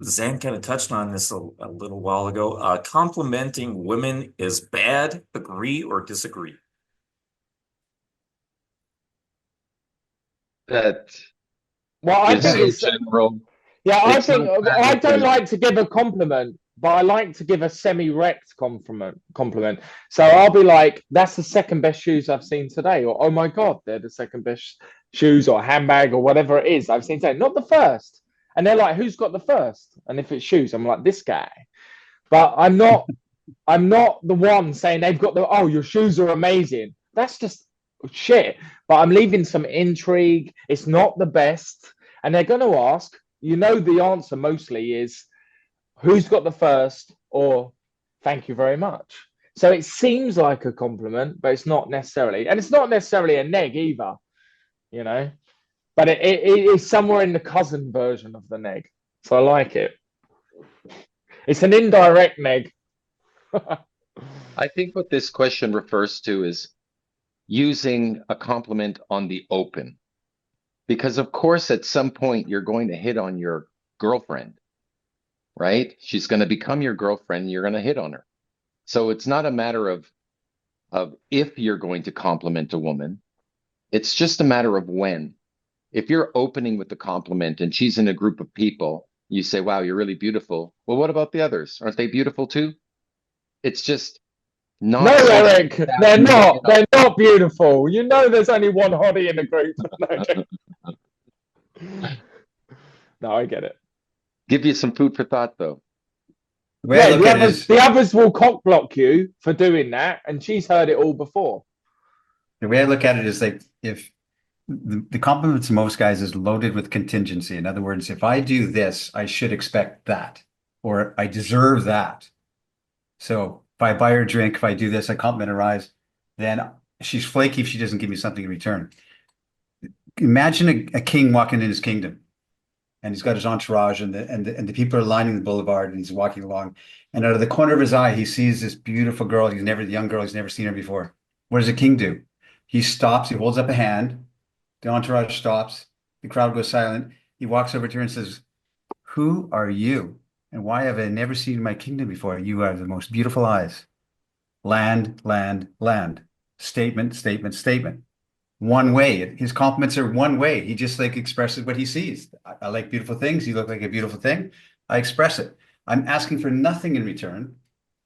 Zan kind of touched on this a little while ago. Complimenting women is bad. Agree or disagree? That Well, I is think so it's general. yeah. I It's think not bad I or don't good. like to give a compliment, but I like to give a semi-rect compliment. Compliment. So I'll be like, "That's the second best shoes I've seen today," or "Oh my God, they're the second best shoes or handbag or whatever it is I've seen today." Not the first. And they're like, "Who's got the first?" And if it's shoes, I'm like, "This guy." But I'm not. I'm not the one saying they've got the. Oh, your shoes are amazing. That's just shit. But I'm leaving some intrigue. It's not the best, and they're going to ask. You know, the answer mostly is who's got the first or thank you very much. So it seems like a compliment, but it's not necessarily, and it's not necessarily a neg either. You know, but it is somewhere in the cousin version of the neg. So I like it. It's an indirect neg. I think what this question refers to is using a compliment on the open. Because, of course, at some point you're going to hit on your girlfriend, right? She's going to become your girlfriend. You're going to hit on her. So it's not a matter of if you're going to compliment a woman. It's just a matter of when. If you're opening with the compliment and she's in a group of people, you say, wow, you're really beautiful. Well, what about the others? Aren't they beautiful too? It's just No, not something Eric, that they're you not. hit They're not beautiful. You know, there's only one hottie in the group. on. No, I get it. Give you some food for thought, though. The way I Yeah, look the at it others, is the others will cock block you for doing that, and she's heard it all before. the way I look at it is like if the compliments to most guys is loaded with contingency. In other words, if I do this, I should expect that, or I deserve that. So if I buy her a drink, if I do this, I compliment her eyes, then she's flaky if she doesn't give me something in return. Imagine a king walking in his kingdom, and he's got his entourage, and the people are lining the boulevard, and he's walking along, and out of the corner of his eye, he sees this beautiful girl. The young girl. He's never seen her before. What does a king do? He stops. He holds up a hand. The entourage stops. The crowd goes silent. He walks over to her and says, "Who are you? And why have I never seen my kingdom before? You have the most beautiful eyes. Land, land, land. Statement, statement, statement. One way. His compliments are one way. He just like expresses what he sees. I like beautiful things. You look like a beautiful thing. I express it. I'm asking for nothing in return.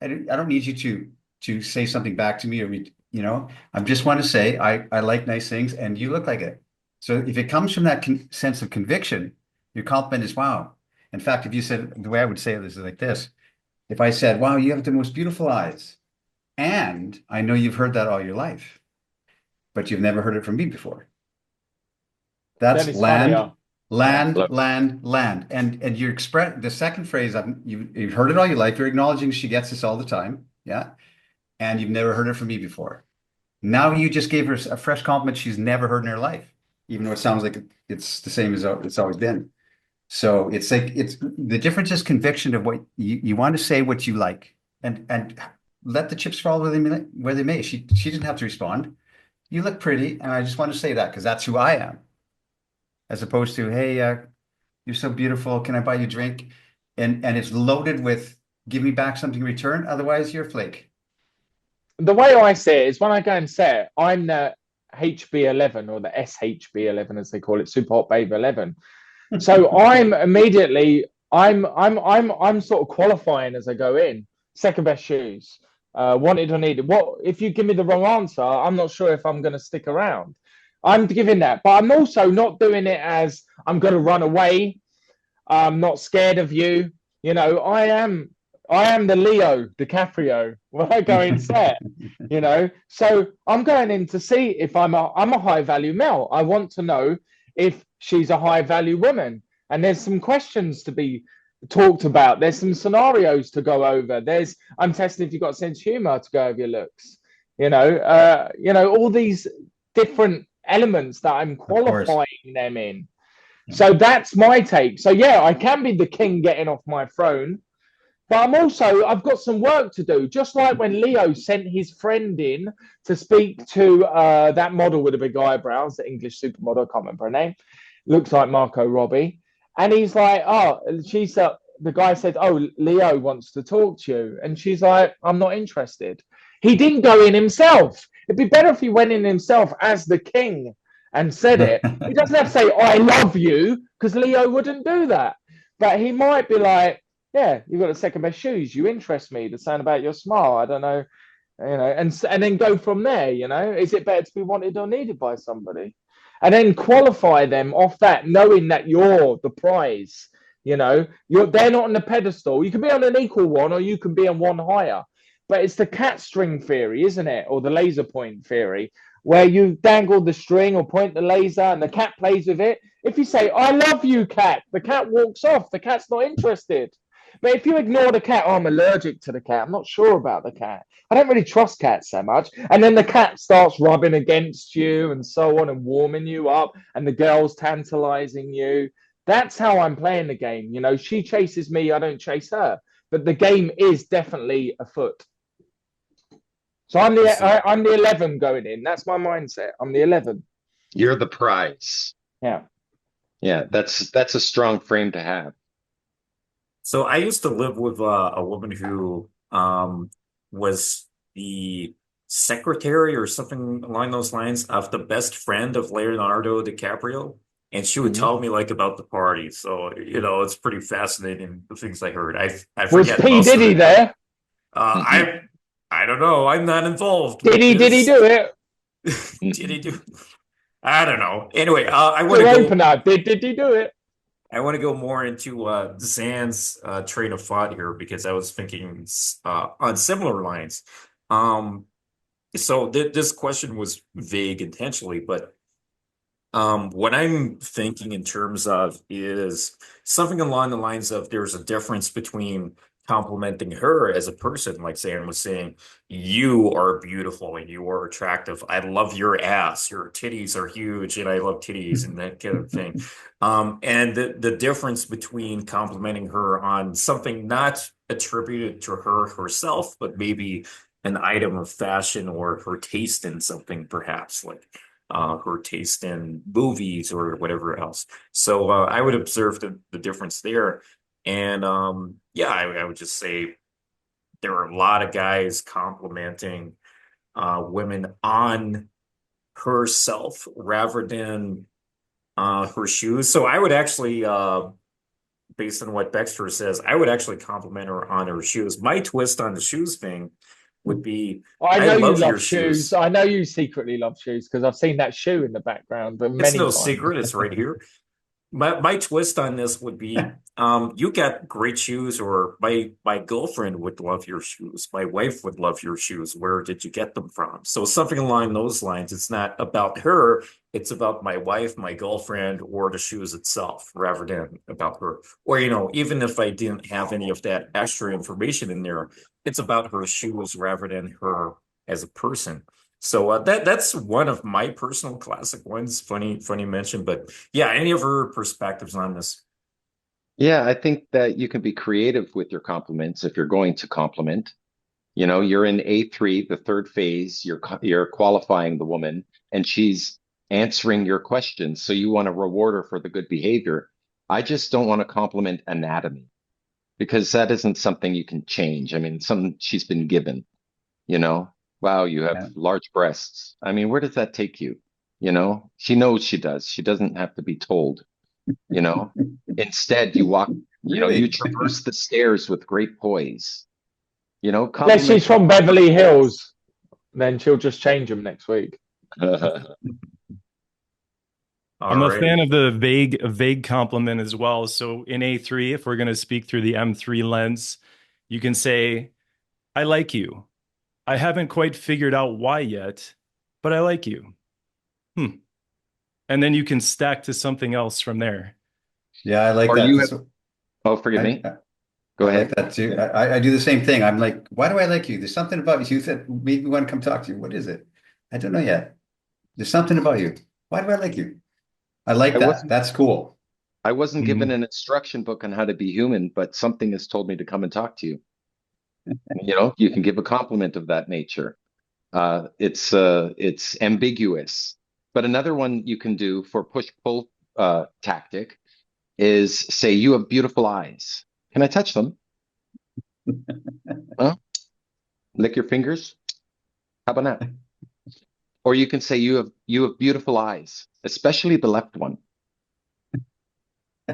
I don't need you to say something back to me I just want to say I like nice things and you look like it. So if it comes from that sense of conviction, your compliment is wow. In fact, if you said the way I would say this is like this. If I said, wow, you have the most beautiful eyes, and I know you've heard that all your life, but you've never heard it from me before. Then That's it's funnier. land, Yeah. land, land, land. And you express the second phrase, you've heard it all your life. You're acknowledging she gets this all the time. Yeah. And you've never heard it from me before. Now you just gave her a fresh compliment she's never heard in her life, even though it sounds like it's the same as it's always been. So it's like it's the difference is conviction of what you want to say what you like and let the chips fall where they may. She didn't have to respond. You look pretty, and I just want to say that because that's who I am, as opposed to, hey, you're so beautiful. Can I buy you a drink? And it's loaded with give me back something in return. Otherwise, you're a flake. The way I see it is when I go and say it, I'm the HB11 or the SHB11 as they call it, Super Hot Babe 11. So I'm immediately I'm sort of qualifying as I go in. Second best shoes. Wanted or needed. What if you give me the wrong answer? I'm not sure if I'm going to stick around. I'm giving that, but I'm also not doing it as I'm going to run away. I'm not scared of you. You know, I am the Leo DiCaprio when I go in set. You know, so I'm going in to see if I'm a high value male. I want to know if she's a high value woman, and there's some questions to be talked about. There's some scenarios to go over. I'm testing if you've got a sense of humor to go over your looks. All these different elements that I'm Of course. qualifying them in. Yeah. So that's my take. So yeah, I can be the king getting off my throne, but I've got some work to do. Just like when Leo sent his friend in to speak to that model with the big eyebrows, the English supermodel, I can't remember her name. Looks like Marco Robbie. And he's like, oh, she said, the guy said, "Oh, Leo wants to talk to you," and she's like, "I'm not interested." He didn't go in himself. It'd be better if he went in himself as the king and said it. He doesn't have to say, "I love you," because Leo wouldn't do that. But he might be like, "Yeah, you've got the second best shoes. You interest me. The sound about your smile. I don't know, and then go from there. Is it better to be wanted or needed by somebody?" And then qualify them off that, knowing that you're the prize. They're not on the pedestal. You can be on an equal one, or you can be on one higher. But it's the cat string theory, isn't it? Or the laser point theory, where you dangle the string or point the laser and the cat plays with it. If you say, "I love you, cat," the cat walks off. The cat's not interested. But if you ignore the cat, "Oh, I'm allergic to the cat. I'm not sure about the cat. I don't really trust cats so much." And then the cat starts rubbing against you and so on and warming you up, and the girl's tantalizing you. That's how I'm playing the game. She chases me, I don't chase her. But the game is definitely afoot. So I'm the 11 going in. That's my mindset. I'm the 11. You're the prize. Yeah. Yeah, that's a strong frame to have. So I used to live with a woman who was the secretary or something along those lines of the best friend of Leonardo DiCaprio. And she would tell me like about the party. So, it's pretty fascinating the things I heard. I Was forget P. most of Diddy it. there? I don't know. I'm not involved with Did he this. do it? Did he do? I don't know. Anyway, I want To to go. open up. Did he do it? I want to go more into Zan's train of thought here because I was thinking on similar lines. Um, so this question was vague intentionally, but what I'm thinking in terms of is something along the lines of there's a difference between complimenting her as a person, like Zan was saying, "You are beautiful and you are attractive. I love your ass. Your titties are huge and I love titties," and that kind of thing. And the difference between complimenting her on something not attributed to her herself, but maybe an item of fashion or her taste in something, perhaps like her taste in movies or whatever else. So I would observe the difference there. And yeah, I would just say there are a lot of guys complimenting women on herself rather than her shoes. So I would actually, based on what Baxter says, I would actually compliment her on her shoes. My twist on the shoes thing would be, I I know you love your love shoes. shoes. I know you secretly love shoes because I've seen that shoe in the background It's many no times. secret, it's right here. My twist on this would be, you got great shoes, or my girlfriend would love your shoes. My wife would love your shoes. Where did you get them from? So something along those lines. It's not about her. It's about my wife, my girlfriend, or the shoes itself, rather than about her. Or, even if I didn't have any of that extra information in there, it's about her shoes rather than her as a person. So that's one of my personal classic ones. Funny mention, but yeah, any of her perspectives on this? Yeah, I think that you can be creative with your compliments if you're going to compliment. You're in A3, the third phase, you're qualifying the woman and she's answering your questions. So you want to reward her for the good behavior. I just don't want to compliment anatomy because that isn't something you can change. I mean, something she's been given, you know. Wow, you have Yeah. large breasts. I mean, where does that take you? She knows she does. She doesn't have to be told, you know. Instead, you walk, you Really? traverse the stairs with great poise. Unless she's Compliment. from Beverly Hills, then she'll just change them next week. I'm a fan Alrighty. of the vague compliment as well. So in A3, if we're going to speak through the M3 lens, you can say, "I like you. I haven't quite figured out why yet, but I like you." And then you can stack to something else from there. Yeah, I like Or that. you have, oh, forgive I, me. Go I like ahead. that too. I do the same thing. I'm like, why do I like you? There's something about you that made me want to come talk to you. What is it? I don't know yet. There's something about you. Why do I like you? I like I that. wasn't That's cool. I wasn't given Mhm. an instruction book on how to be human, but something has told me to come and talk to you. And you can give a compliment of that nature. It's ambiguous. But another one you can do for push-pull tactic is say, "You have beautiful eyes." Can I touch them? Huh? Lick your fingers? How about that? Or you can say you have beautiful eyes, especially the left one.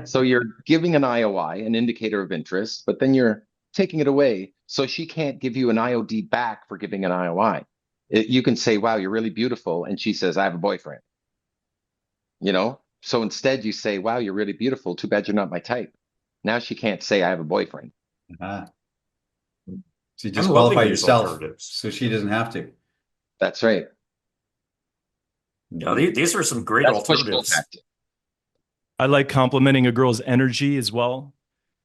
So you're giving an IOI, an indicator of interest, but then you're taking it away. So she can't give you an IOD back for giving an IOI. You can say, wow, you're really beautiful. And she says, I have a boyfriend. So instead you say, wow, you're really beautiful. Too bad you're not my type. Now she can't say, I have a boyfriend. So you I'm loving disqualify these yourself alternatives. so she doesn't have to. That's right. Yeah, these are some great That's push-pull alternatives. tactic. I like complimenting a girl's energy as well.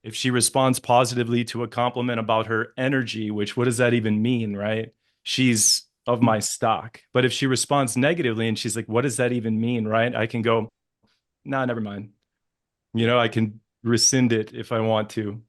If she responds positively to a compliment about her energy, which what does that even mean, right? She's of my stock. But if she responds negatively and she's like, what does that even mean, right? I can go, nah, never mind. I can rescind it if I want to.